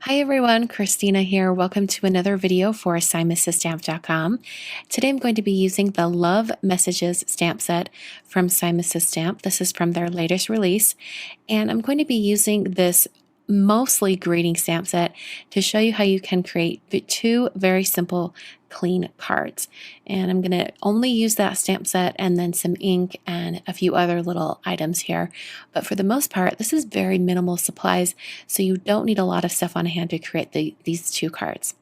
Hi everyone, Christina here. Welcome to another video for SimonsStamp.com. Today I'm going to be using the Love Messages stamp set from Simons Stamp. This is from their latest release, and I'm going to be using this mostly greeting stamp set to show you how you can create two very simple clean cards. And I'm going to only use that stamp set and then some ink and a few other little items here. But for the most part, this is very minimal supplies, so you don't need a lot of stuff on hand to create these two cards.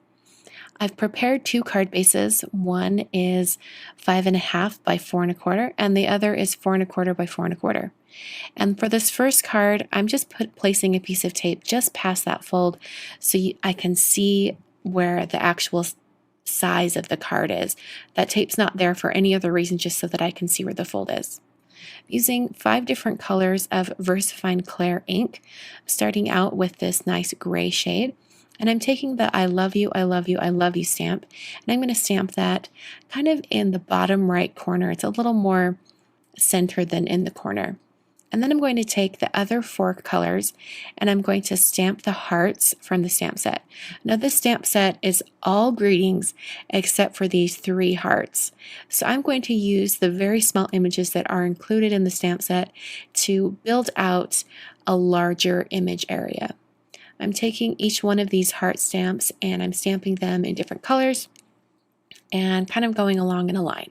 I've prepared two card bases. One is 5.5 by 4.25, and the other is 4.25 by 4.25. And for this first card, I'm just placing a piece of tape just past that fold so I can see where the actual size of the card is. That tape's not there for any other reason, just so that I can see where the fold is. Using 5 different colors of VersaFine Clair ink, starting out with this nice gray shade. And I'm taking the I love you, I love you, I love you stamp, and I'm going to stamp that kind of in the bottom right corner. It's a little more centered than in the corner. And then I'm going to take the other 4 colors and I'm going to stamp the hearts from the stamp set. Now this stamp set is all greetings except for these 3 hearts. So I'm going to use the very small images that are included in the stamp set to build out a larger image area. I'm taking each one of these heart stamps and I'm stamping them in different colors and kind of going along in a line.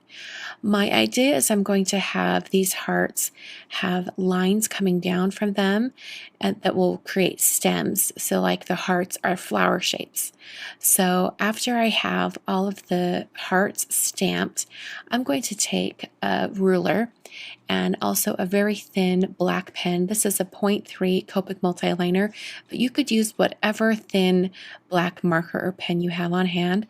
My idea is I'm going to have these hearts have lines coming down from them and that will create stems. So like the hearts are flower shapes. So after I have all of the hearts stamped, I'm going to take a ruler and also a very thin black pen. This is a 0.3 Copic multiliner, but you could use whatever thin black marker or pen you have on hand.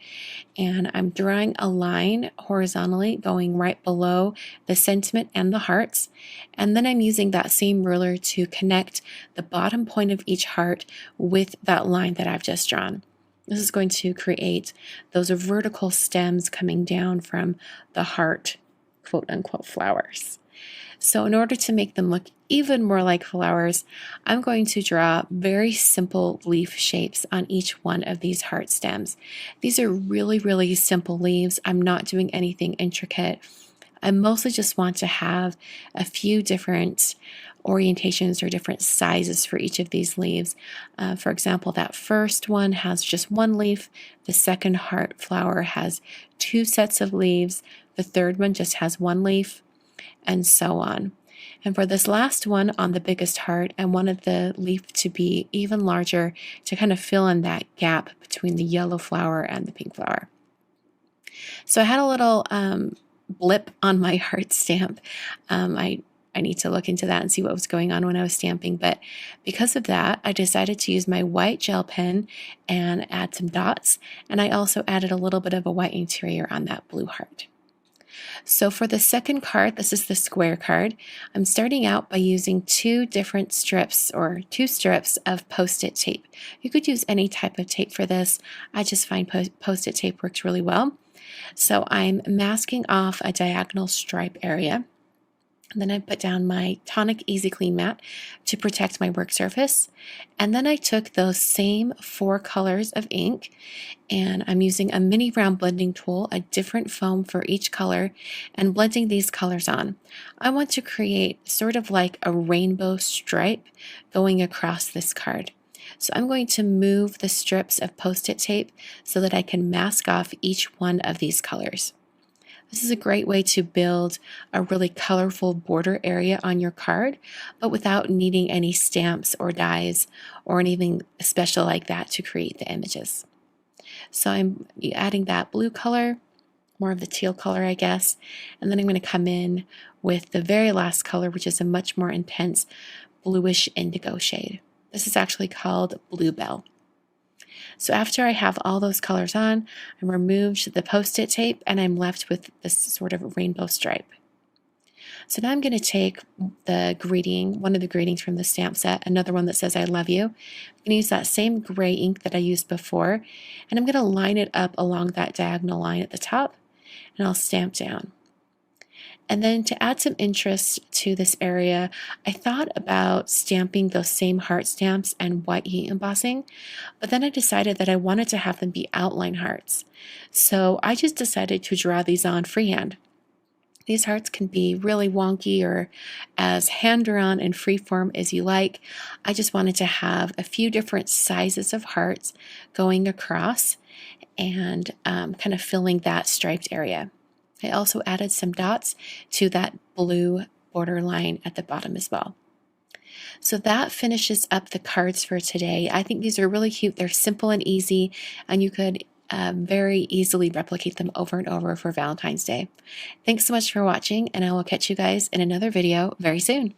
And I'm drawing a line horizontally going right below the sentiment and the hearts. And then I'm using that same ruler to connect the bottom point of each heart with that line that I've just drawn. This is going to create those vertical stems coming down from the heart, quote unquote, flowers. So in order to make them look even more like flowers, I'm going to draw very simple leaf shapes on each one of these heart stems. These are really, really simple leaves. I'm not doing anything intricate. I mostly just want to have a few different orientations or different sizes for each of these leaves. For example, that first one has just one leaf. The second heart flower has 2 sets of leaves. The third one just has 1 leaf, and so on. And for this last one on the biggest heart, I wanted the leaf to be even larger to kind of fill in that gap between the yellow flower and the pink flower. So I had a little blip on my heart stamp. I need to look into that and see what was going on when I was stamping, but because of that, I decided to use my white gel pen and add some dots, and I also added a little bit of a white interior on that blue heart. So for the second card, this is the square card, I'm starting out by using 2 different strips or 2 strips of Post-it tape. You could use any type of tape for this. I just find Post-it tape works really well. So I'm masking off a diagonal stripe area. And then I put down my Tonic Easy Clean mat to protect my work surface. And then I took those same 4 colors of ink and I'm using a mini round blending tool, a different foam for each color, and blending these colors on. I want to create sort of like a rainbow stripe going across this card. So I'm going to move the strips of Post-it tape so that I can mask off each one of these colors. This is a great way to build a really colorful border area on your card, but without needing any stamps or dies or anything special like that to create the images. So I'm adding that blue color, more of the teal color, I guess, and then I'm going to come in with the very last color, which is a much more intense bluish indigo shade. This is actually called Bluebell. So after I have all those colors on, I removed the Post-it tape and I'm left with this sort of rainbow stripe. So now I'm going to take the greeting, one of the greetings from the stamp set, another one that says I love you. I'm going to use that same gray ink that I used before, and I'm going to line it up along that diagonal line at the top, and I'll stamp down. And then to add some interest to this area, I thought about stamping those same heart stamps and white heat embossing, but then I decided that I wanted to have them be outline hearts. So I just decided to draw these on freehand. These hearts can be really wonky or as hand-drawn and freeform as you like. I just wanted to have a few different sizes of hearts going across and kind of filling that striped area. I also added some dots to that blue border line at the bottom as well. So that finishes up the cards for today. I think these are really cute. They're simple and easy, and you could very easily replicate them over and over for Valentine's Day. Thanks so much for watching, and I will catch you guys in another video very soon.